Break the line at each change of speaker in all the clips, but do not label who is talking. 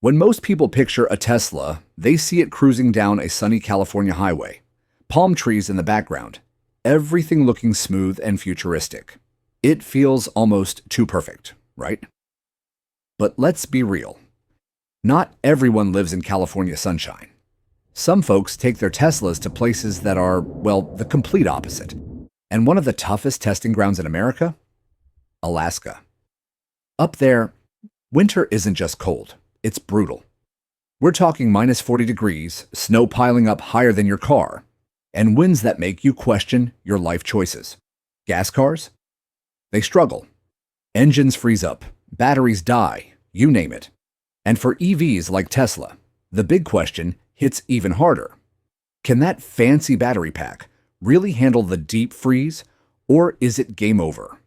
When most people picture a Tesla, they see it cruising down a sunny California highway, palm trees in the background, everything looking smooth and futuristic. It feels almost too perfect, right? But let's be real. Not everyone lives in California sunshine. Some folks take their Teslas to places that are, well, the complete opposite. And one of the toughest testing grounds in America? Alaska. Up there, winter isn't just cold, it's brutal. We're talking minus 40 degrees, snow piling up higher than your car, and winds that make you question your life choices. Gas cars? They struggle. Engines freeze up, batteries die, you name it. And for EVs like Tesla, the big question hits even harder. Can that fancy battery pack really handle the deep freeze, or is it game over?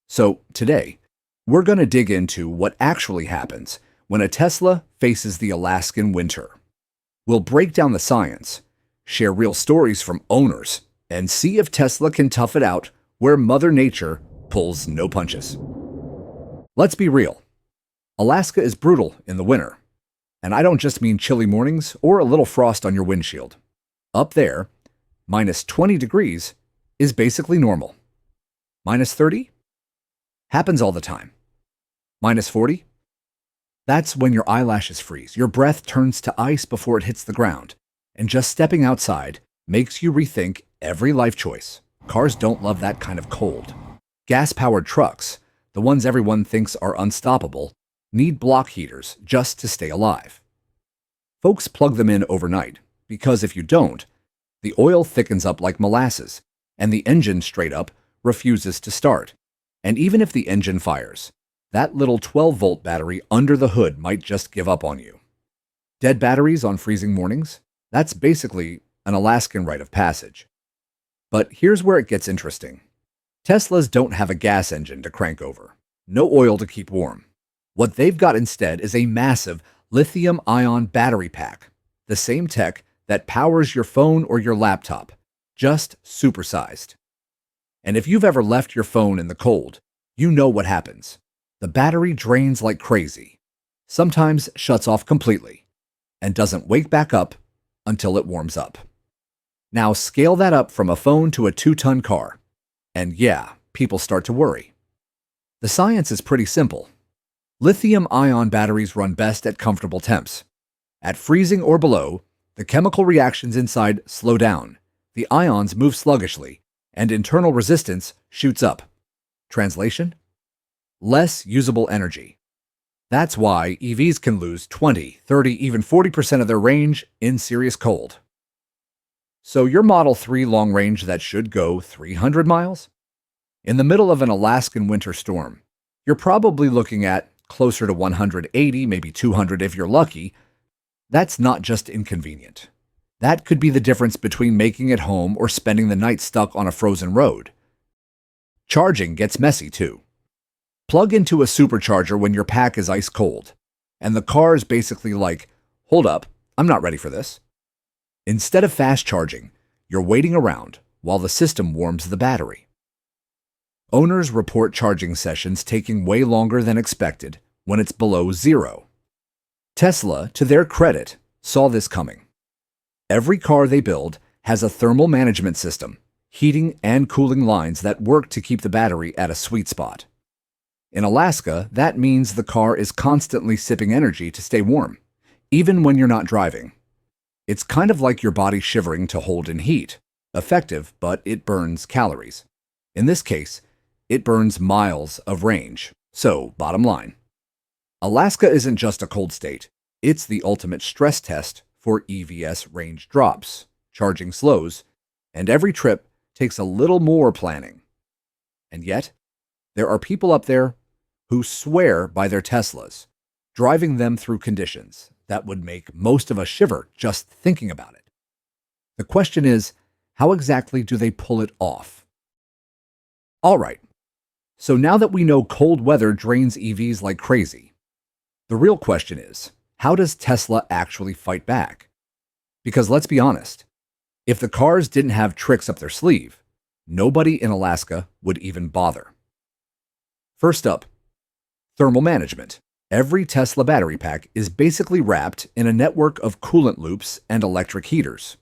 So today, we're going to dig into what actually happens when a Tesla faces the Alaskan winter. We'll break down the science, share real stories from owners, and see if Tesla can tough it out where Mother Nature pulls no punches. Let's be real. Alaska is brutal in the winter. And I don't just mean chilly mornings or a little frost on your windshield. Up there, minus 20 degrees is basically normal. Minus 30? Happens all the time. Minus 40? That's when your eyelashes freeze, your breath turns to ice before it hits the ground, and just stepping outside makes you rethink every life choice. Cars don't love that kind of cold. Gas-powered trucks, the ones everyone thinks are unstoppable, need block heaters just to stay alive. Folks plug them in overnight, because if you don't, the oil thickens up like molasses, and the engine straight up refuses to start. And even if the engine fires, that little 12-volt battery under the hood might just give up on you. Dead batteries on freezing mornings? That's basically an Alaskan rite of passage. But here's where it gets interesting. Teslas don't have a gas engine to crank over, no oil to keep warm. What they've got instead is a massive lithium-ion battery pack, the same tech that powers your phone or your laptop, just supersized. And if you've ever left your phone in the cold, you know what happens. The battery drains like crazy, sometimes shuts off completely, and doesn't wake back up until it warms up. Now scale that up from a phone to a 2-ton car, and yeah, people start to worry. The science is pretty simple. Lithium-ion batteries run best at comfortable temps. At freezing or below, the chemical reactions inside slow down, the ions move sluggishly, and internal resistance shoots up. Translation? Less usable energy. That's why EVs can lose 20, 30, even 40% of their range in serious cold. So your Model 3 long range that should go 300 miles? In the middle of an Alaskan winter storm, you're probably looking at closer to 180, maybe 200 if you're lucky. That's not just inconvenient. That could be the difference between making it home or spending the night stuck on a frozen road. Charging gets messy too. Plug into a supercharger when your pack is ice cold, and the car is basically like, hold up, I'm not ready for this. Instead of fast charging, you're waiting around while the system warms the battery. Owners report charging sessions taking way longer than expected when it's below zero. Tesla, to their credit, saw this coming. Every car they build has a thermal management system, heating and cooling lines that work to keep the battery at a sweet spot. In Alaska, that means the car is constantly sipping energy to stay warm, even when you're not driving. It's kind of like your body shivering to hold in heat. Effective, but it burns calories. In this case, it burns miles of range. So, bottom line, Alaska isn't just a cold state. It's the ultimate stress test for EVs range drops, charging slows, and every trip takes a little more planning. And yet, there are people up there who swear by their Teslas, driving them through conditions that would make most of us shiver just thinking about it. The question is, how exactly do they pull it off? All right, so now that we know cold weather drains EVs like crazy, the real question is, how does Tesla actually fight back? Because let's be honest, if the cars didn't have tricks up their sleeve, nobody in Alaska would even bother. First up, thermal management. Every Tesla battery pack is basically wrapped in a network of coolant loops and electric heaters.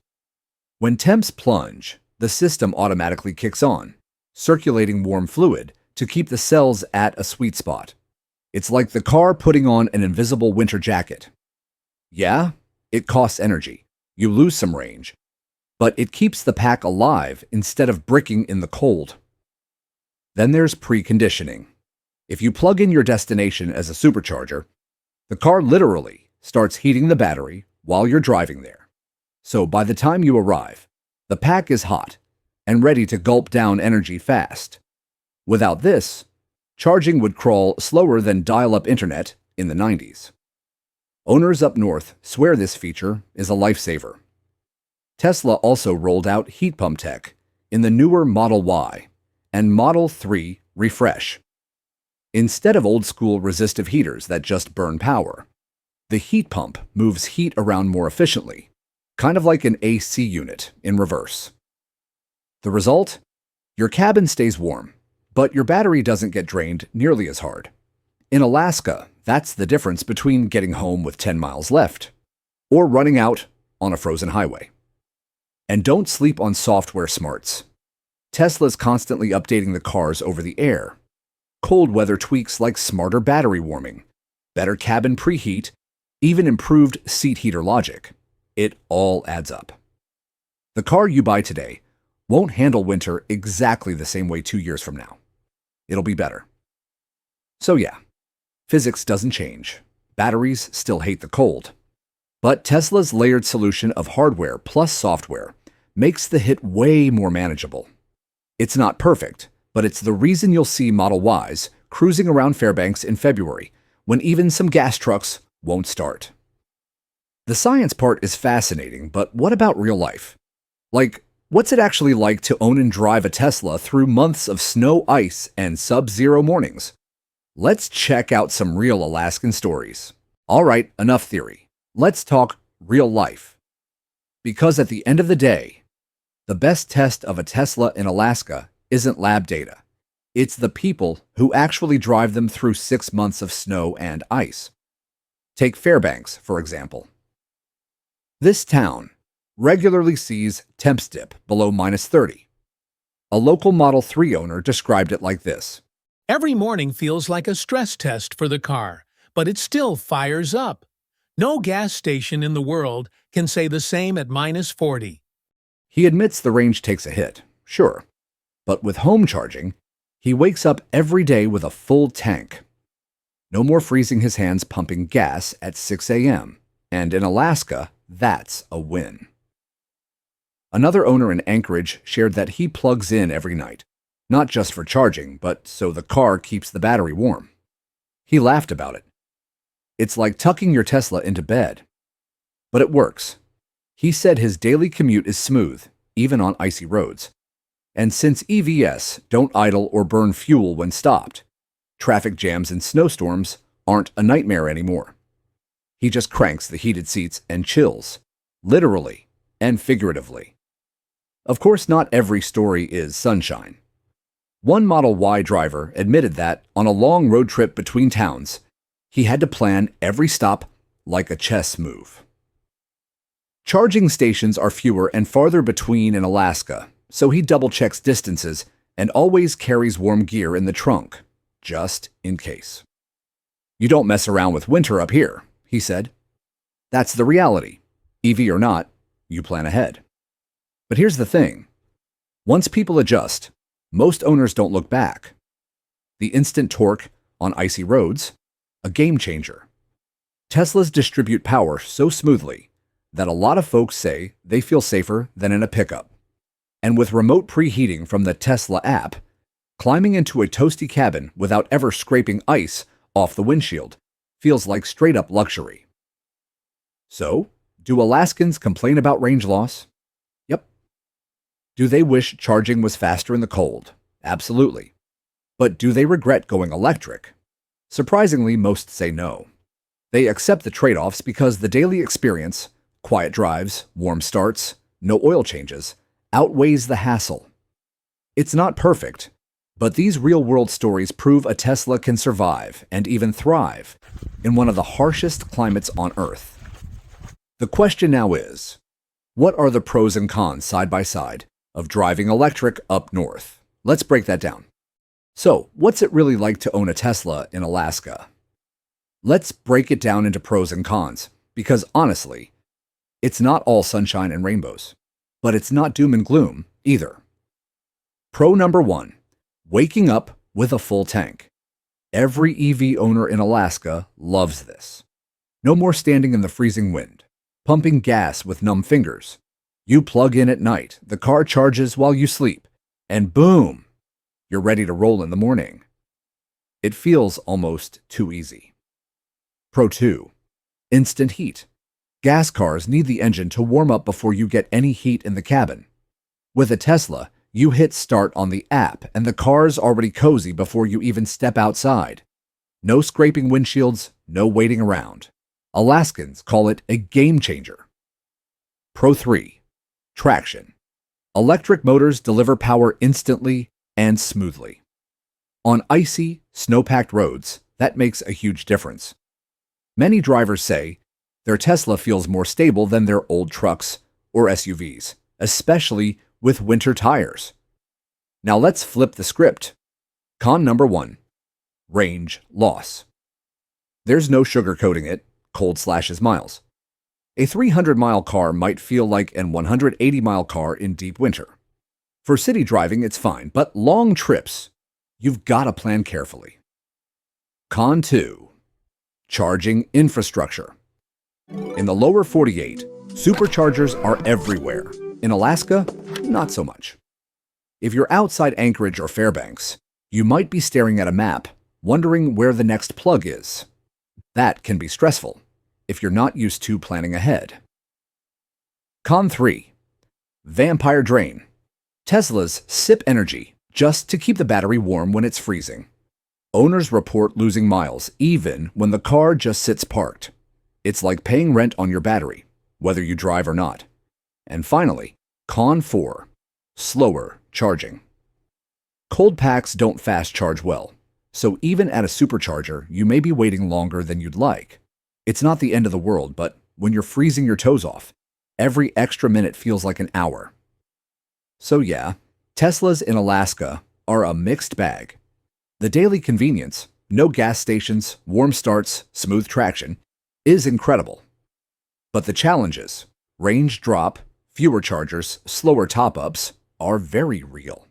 When temps plunge, the system automatically kicks on, circulating warm fluid to keep the cells at a sweet spot. It's like the car putting on an invisible winter jacket. Yeah, it costs energy. You lose some range. But it keeps the pack alive instead of bricking in the cold. Then there's preconditioning. If you plug in your destination as a supercharger, the car literally starts heating the battery while you're driving there. So by the time you arrive, the pack is hot and ready to gulp down energy fast. Without this, charging would crawl slower than dial-up internet in the 90s. Owners up north swear this feature is a lifesaver. Tesla also rolled out heat pump tech in the newer Model Y and Model 3 Refresh. Instead of old-school resistive heaters that just burn power, the heat pump moves heat around more efficiently, kind of like an AC unit in reverse. The result? Your cabin stays warm, but your battery doesn't get drained nearly as hard. In Alaska, that's the difference between getting home with 10 miles left or running out on a frozen highway. And don't sleep on software smarts. Tesla's constantly updating the cars over the air. Cold weather tweaks like smarter battery warming, better cabin preheat, even improved seat heater logic. It all adds up. The car you buy today won't handle winter exactly the same way 2 years from now. It'll be better. So yeah, physics doesn't change. Batteries still hate the cold. But Tesla's layered solution of hardware plus software makes the hit way more manageable. It's not perfect, but it's the reason you'll see Model Ys cruising around Fairbanks in February when even some gas trucks won't start. The science part is fascinating, but what about real life? Like, what's it actually like to own and drive a Tesla through months of snow, ice, and sub-zero mornings? Let's check out some real Alaskan stories. All right, enough theory. Let's talk real life. Because at the end of the day, the best test of a Tesla in Alaska isn't lab data. It's the people who actually drive them through 6 months of snow and ice. Take Fairbanks, for example. This town regularly sees temps dip below -30. A local Model 3 owner described it like this.
Every morning feels like a stress test for the car, but it still fires up. No gas station in the world can say the same at -40.
He admits the range takes a hit, sure, but with home charging, he wakes up every day with a full tank. No more freezing his hands pumping gas at 6 a.m., and in Alaska, that's a win. Another owner in Anchorage shared that he plugs in every night, not just for charging, but so the car keeps the battery warm. He laughed about it. It's like tucking your Tesla into bed. But it works. He said his daily commute is smooth, even on icy roads. And since EVs don't idle or burn fuel when stopped, traffic jams and snowstorms aren't a nightmare anymore. He just cranks the heated seats and chills, literally and figuratively. Of course, not every story is sunshine. One Model Y driver admitted that on a long road trip between towns, he had to plan every stop like a chess move. Charging stations are fewer and farther between in Alaska, so he double-checks distances and always carries warm gear in the trunk, just in case. You don't mess around with winter up here, he said. That's the reality. EV or not, you plan ahead. But here's the thing. Once people adjust, most owners don't look back. The instant torque on icy roads, a game changer. Teslas distribute power so smoothly that a lot of folks say they feel safer than in a pickup. And with remote preheating from the Tesla app, climbing into a toasty cabin without ever scraping ice off the windshield feels like straight-up luxury. So, do Alaskans complain about range loss? Yep. Do they wish charging was faster in the cold? Absolutely. But do they regret going electric? Surprisingly, most say no. They accept the trade-offs because the daily experience, quiet drives, warm starts, no oil changes, outweighs the hassle. It's not perfect, But these real-world stories prove a Tesla can survive and even thrive in one of the harshest climates on Earth. The question now is, what are the pros and cons side by side of driving electric up north? Let's break that down. So, what's it really like to own a Tesla in Alaska? Let's break it down into pros and cons, because honestly, it's not all sunshine and rainbows, but it's not doom and gloom either. Pro number 1, waking up with a full tank. Every EV owner in Alaska loves this. No more standing in the freezing wind, pumping gas with numb fingers. You plug in at night, the car charges while you sleep, and boom, you're ready to roll in the morning. It feels almost too easy. Pro 2, instant heat. Gas cars need the engine to warm up before you get any heat in the cabin. With a Tesla, you hit start on the app and the car's already cozy before you even step outside. No scraping windshields, no waiting around. Alaskans call it a game changer. Pro 3, traction. Electric motors deliver power instantly and smoothly. On icy, snow-packed roads, that makes a huge difference. Many drivers say their Tesla feels more stable than their old trucks or SUVs, especially with winter tires. Now let's flip the script. Con number 1, range loss. There's no sugarcoating it, cold slashes miles. A 300-mile car might feel like an 180-mile car in deep winter. For city driving, it's fine, but long trips, you've got to plan carefully. Con 2, charging infrastructure. In the lower 48, superchargers are everywhere. In Alaska, not so much. If you're outside Anchorage or Fairbanks, you might be staring at a map, wondering where the next plug is. That can be stressful if you're not used to planning ahead. Con 3, vampire drain. Teslas sip energy just to keep the battery warm when it's freezing. Owners report losing miles even when the car just sits parked. It's like paying rent on your battery, whether you drive or not. And finally, Con 4, slower charging. Cold packs don't fast charge well, so even at a supercharger, you may be waiting longer than you'd like. It's not the end of the world, but when you're freezing your toes off, every extra minute feels like an hour. So yeah, Teslas in Alaska are a mixed bag. The daily convenience, no gas stations, warm starts, smooth traction, is incredible. But the challenges, range drop, fewer chargers, slower top-ups, are very real.